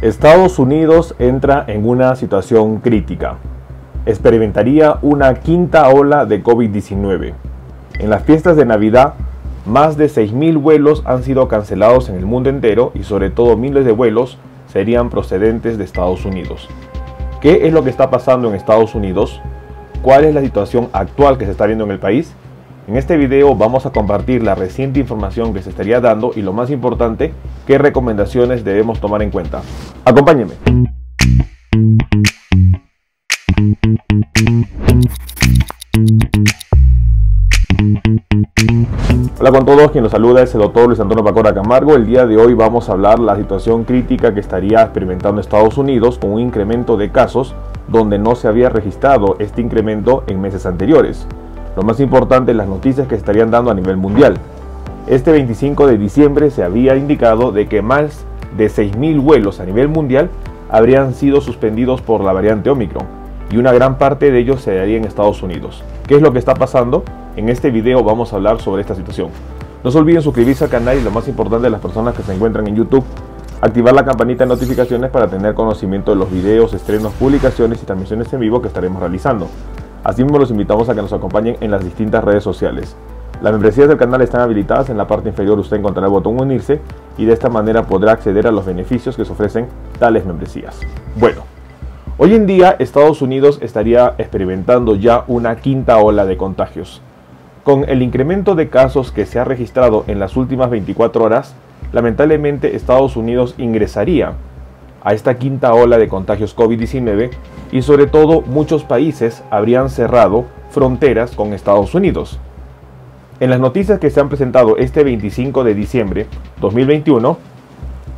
Estados Unidos entra en una situación crítica. Experimentaría una quinta ola de COVID-19. En las fiestas de Navidad, más de 6.000 vuelos han sido cancelados en el mundo entero y sobre todo miles de vuelos serían procedentes de Estados Unidos. ¿Qué es lo que está pasando en Estados Unidos? ¿Cuál es la situación actual que se está viendo en el país? En este video vamos a compartir la reciente información que se estaría dando y lo más importante, qué recomendaciones debemos tomar en cuenta. Acompáñenme. Hola con todos, quien los saluda es el doctor Luis Antonio Pacora Camargo. El día de hoy vamos a hablar de la situación crítica que estaría experimentando Estados Unidos con un incremento de casos donde no se había registrado este incremento en meses anteriores. Lo más importante, las noticias que estarían dando a nivel mundial. Este 25 de diciembre se había indicado de que más de 6.000 vuelos a nivel mundial habrían sido suspendidos por la variante Omicron y una gran parte de ellos se daría en Estados Unidos. ¿Qué es lo que está pasando? En este video vamos a hablar sobre esta situación. No se olviden suscribirse al canal y lo más importante, las personas que se encuentran en YouTube, activar la campanita de notificaciones para tener conocimiento de los videos, estrenos, publicaciones y transmisiones en vivo que estaremos realizando. Asimismo, los invitamos a que nos acompañen en las distintas redes sociales. Las membresías del canal están habilitadas. En la parte inferior usted encontrará el botón unirse y de esta manera podrá acceder a los beneficios que se ofrecen tales membresías. Bueno, hoy en día Estados Unidos estaría experimentando ya una quinta ola de contagios. Con el incremento de casos que se ha registrado en las últimas 24 horas, lamentablemente Estados Unidos ingresaría a esta quinta ola de contagios COVID-19 y sobre todo muchos países habrían cerrado fronteras con Estados Unidos. En las noticias que se han presentado este 25 de diciembre 2021,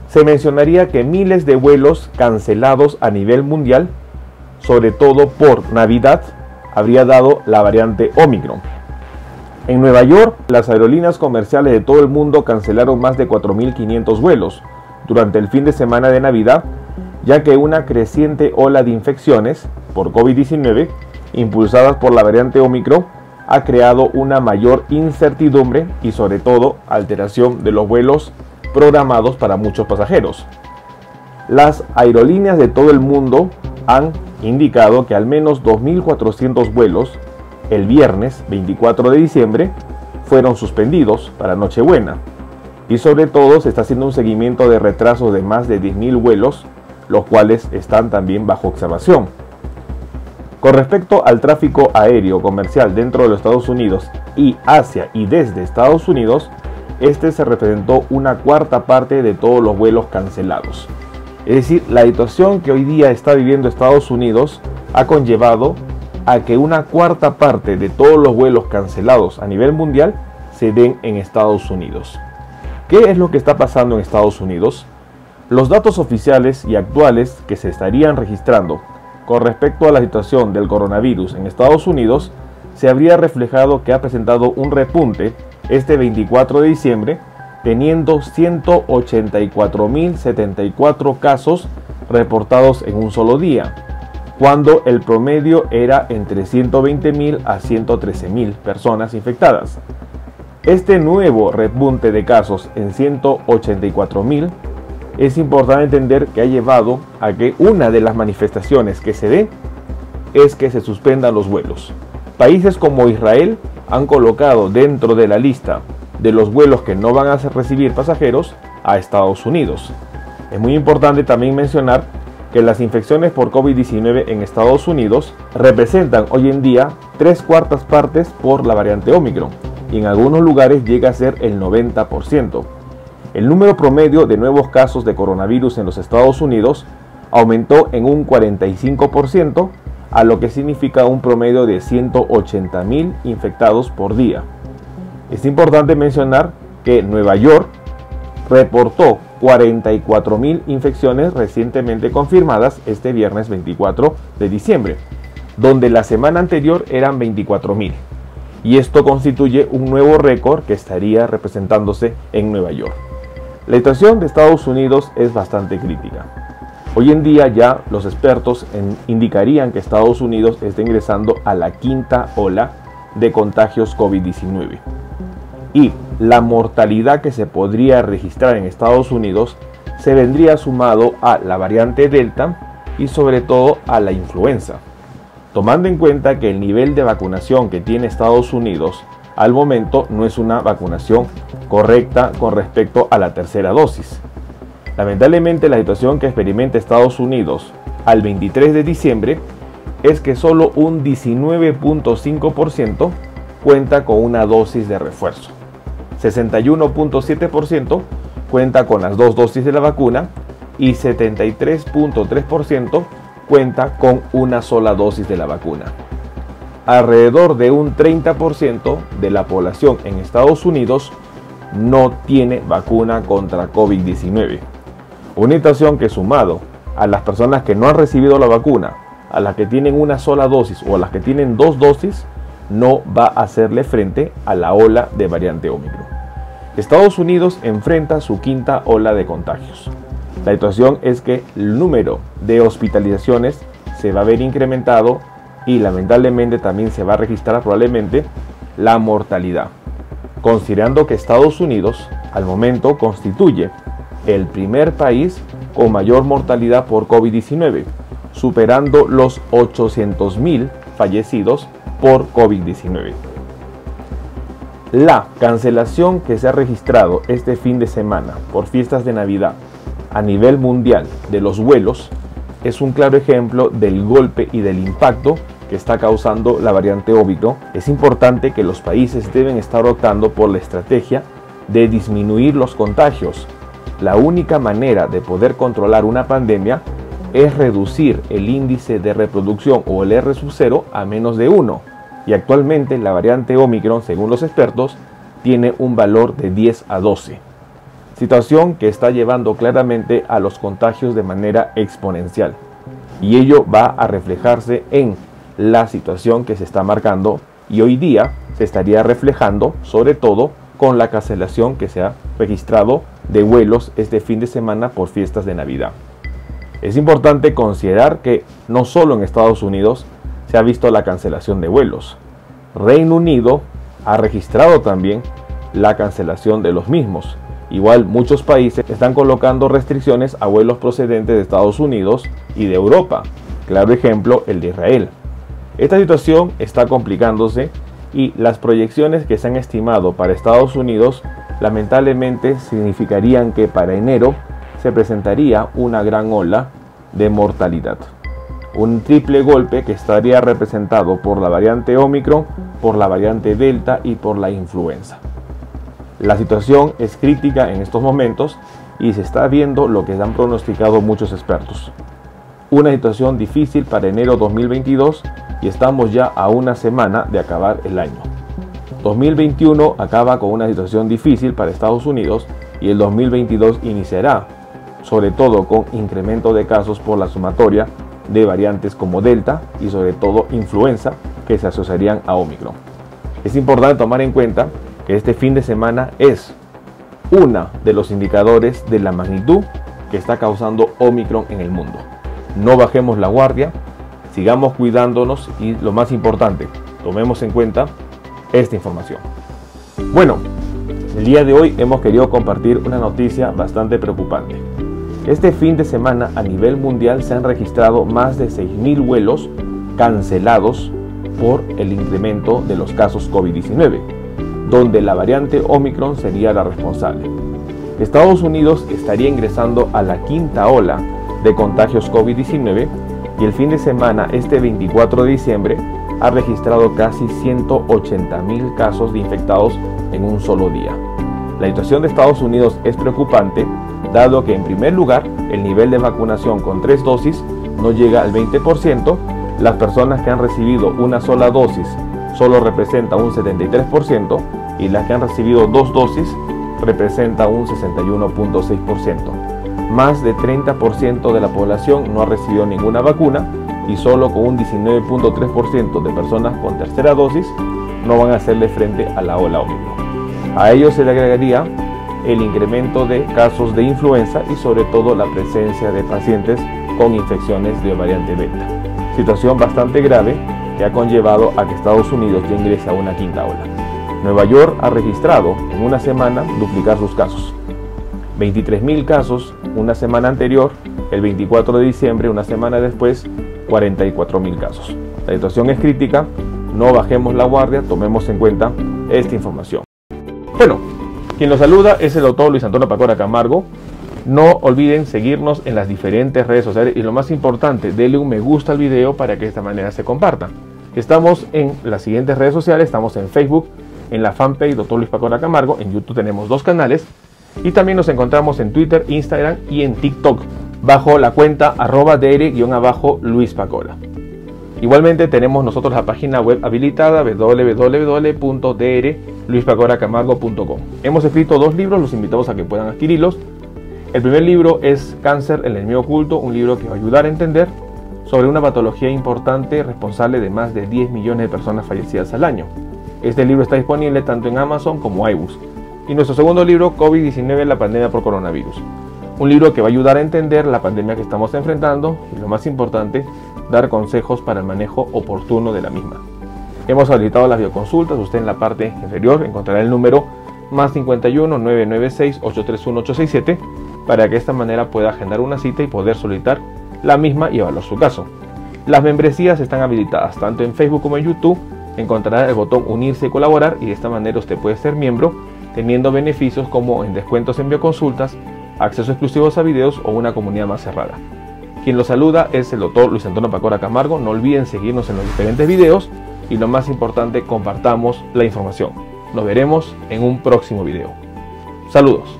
se mencionaría que miles de vuelos cancelados a nivel mundial, sobre todo por Navidad, habría dado la variante Omicron. En Nueva York, las aerolíneas comerciales de todo el mundo cancelaron más de 4.500 vuelos durante el fin de semana de Navidad, ya que una creciente ola de infecciones por COVID-19, impulsadas por la variante Omicron, ha creado una mayor incertidumbre y sobre todo alteración de los vuelos programados para muchos pasajeros. Las aerolíneas de todo el mundo han indicado que al menos 2.400 vuelos el viernes 24 de diciembre fueron suspendidos para Nochebuena y sobre todo se está haciendo un seguimiento de retrasos de más de 10.000 vuelos, los cuales están también bajo observación. Con respecto al tráfico aéreo comercial dentro de los Estados Unidos y hacia y desde Estados Unidos, este se representó una cuarta parte de todos los vuelos cancelados. Es decir, la situación que hoy día está viviendo Estados Unidos ha conllevado a que una cuarta parte de todos los vuelos cancelados a nivel mundial se den en Estados Unidos. ¿Qué es lo que está pasando en Estados Unidos? Los datos oficiales y actuales que se estarían registrando con respecto a la situación del coronavirus en Estados Unidos se habría reflejado que ha presentado un repunte este 24 de diciembre, teniendo 184.074 casos reportados en un solo día, cuando el promedio era entre 120.000 a 113.000 personas infectadas. Este nuevo repunte de casos en 184.000 es importante entender que ha llevado a que una de las manifestaciones que se dé es que se suspendan los vuelos. Países como Israel han colocado dentro de la lista de los vuelos que no van a recibir pasajeros a Estados Unidos. Es muy importante también mencionar que las infecciones por COVID-19 en Estados Unidos representan hoy en día 3/4 partes por la variante Omicron y en algunos lugares llega a ser el 90%. El número promedio de nuevos casos de coronavirus en los Estados Unidos aumentó en un 45%, a lo que significa un promedio de 180.000 infectados por día. Es importante mencionar que Nueva York reportó 44.000 infecciones recientemente confirmadas este viernes 24 de diciembre, donde la semana anterior eran 24.000. Y esto constituye un nuevo récord que estaría representándose en Nueva York. La situación de Estados Unidos es bastante crítica. Hoy en día ya los expertos indicarían que Estados Unidos está ingresando a la quinta ola de contagios COVID-19. Y la mortalidad que se podría registrar en Estados Unidos se vendría sumado a la variante Delta y sobre todo a la influenza, tomando en cuenta que el nivel de vacunación que tiene Estados Unidos al momento no es una vacunación correcta con respecto a la tercera dosis. Lamentablemente, la situación que experimenta Estados Unidos al 23 de diciembre es que solo un 19.5% cuenta con una dosis de refuerzo, 61.7% cuenta con las dos dosis de la vacuna y 73.3% cuenta con una sola dosis de la vacuna. Alrededor de un 30% de la población en Estados Unidos no tiene vacuna contra COVID-19. Una situación que, sumado a las personas que no han recibido la vacuna, a las que tienen una sola dosis o a las que tienen dos dosis, no va a hacerle frente a la ola de variante Ómicron. Estados Unidos enfrenta su quinta ola de contagios. La situación es que el número de hospitalizaciones se va a ver incrementado y lamentablemente también se va a registrar probablemente la mortalidad, considerando que Estados Unidos al momento constituye el primer país con mayor mortalidad por COVID-19, superando los 800.000 fallecidos por COVID-19. La cancelación que se ha registrado este fin de semana por fiestas de Navidad a nivel mundial de los vuelos es un claro ejemplo del golpe y del impacto que está causando la variante Ómicron. Es importante que los países deben estar optando por la estrategia de disminuir los contagios. La única manera de poder controlar una pandemia es reducir el índice de reproducción o el R0 a menos de 1. Y actualmente la variante Ómicron, según los expertos, tiene un valor de 10 a 12. Situación que está llevando claramente a los contagios de manera exponencial. Y ello va a reflejarse en la situación que se está marcando y hoy día se estaría reflejando sobre todo con la cancelación que se ha registrado de vuelos este fin de semana por fiestas de Navidad. Es importante considerar que no solo en Estados Unidos se ha visto la cancelación de vuelos. Reino Unido ha registrado también la cancelación de los mismos. Igual muchos países están colocando restricciones a vuelos procedentes de Estados Unidos y de Europa. Claro ejemplo, el de Israel. Esta situación está complicándose y las proyecciones que se han estimado para Estados Unidos lamentablemente significarían que para enero se presentaría una gran ola de mortalidad. Un triple golpe que estaría representado por la variante Ómicron, por la variante Delta y por la influenza. La situación es crítica en estos momentos y se está viendo lo que han pronosticado muchos expertos. Una situación difícil para enero 2022 y estamos ya a una semana de acabar el año. 2021 acaba con una situación difícil para Estados Unidos y el 2022 iniciará, sobre todo con incremento de casos por la sumatoria de variantes como Delta y sobre todo influenza que se asociarían a Ómicron. Es importante tomar en cuenta que este fin de semana es uno de los indicadores de la magnitud que está causando Ómicron en el mundo. No bajemos la guardia, sigamos cuidándonos y lo más importante, tomemos en cuenta esta información. Bueno, el día de hoy hemos querido compartir una noticia bastante preocupante. Este fin de semana a nivel mundial se han registrado más de 6.000 vuelos cancelados por el incremento de los casos COVID-19, donde la variante Ómicron sería la responsable. Estados Unidos estaría ingresando a la quinta ola de contagios COVID-19 y el fin de semana, este 24 de diciembre, ha registrado casi 180.000 casos de infectados en un solo día. La situación de Estados Unidos es preocupante, dado que en primer lugar el nivel de vacunación con 3 dosis no llega al 20%, las personas que han recibido una sola dosis solo representa un 73% y las que han recibido 2 dosis representa un 61.6%. Más de 30% de la población no ha recibido ninguna vacuna y solo con un 19.3% de personas con tercera dosis no van a hacerle frente a la ola Ómicron. A ello se le agregaría el incremento de casos de influenza y sobre todo la presencia de pacientes con infecciones de variante Delta. Situación bastante grave que ha conllevado a que Estados Unidos ya ingrese a una quinta ola. Nueva York ha registrado en una semana duplicar sus casos. 23.000 casos una semana anterior, el 24 de diciembre, una semana después, 44.000 casos. La situación es crítica, no bajemos la guardia, tomemos en cuenta esta información. Bueno, quien los saluda es el doctor Luis Antonio Pacora Camargo. No olviden seguirnos en las diferentes redes sociales y lo más importante, denle un me gusta al video para que de esta manera se comparta. Estamos en las siguientes redes sociales, estamos en Facebook, en la fanpage Dr. Luis Pacora Camargo, en YouTube tenemos 2 canales y también nos encontramos en Twitter, Instagram y en TikTok bajo la cuenta @dr_Luis Pacora. Igualmente tenemos nosotros la página web habilitada www.drluispacoracamargo.com. Hemos escrito 2 libros, los invitamos a que puedan adquirirlos. El primer libro es Cáncer, el enemigo oculto, un libro que va a ayudar a entender sobre una patología importante responsable de más de 10 millones de personas fallecidas al año. Este libro está disponible tanto en Amazon como iBooks. Y nuestro segundo libro, COVID-19, la pandemia por coronavirus. Un libro que va a ayudar a entender la pandemia que estamos enfrentando y lo más importante, dar consejos para el manejo oportuno de la misma. Hemos habilitado las videoconsultas, usted en la parte inferior encontrará el número +51 996 831 867 para que de esta manera pueda agendar una cita y poder solicitar la misma y evaluar su caso. Las membresías están habilitadas tanto en Facebook como en YouTube, encontrará el botón unirse y colaborar y de esta manera usted puede ser miembro teniendo beneficios como en descuentos en videoconsultas, acceso exclusivos a videos o una comunidad más cerrada. Quien los saluda es el doctor Luis Antonio Pacora Camargo. No olviden seguirnos en los diferentes videos y lo más importante, compartamos la información. Nos veremos en un próximo video. Saludos.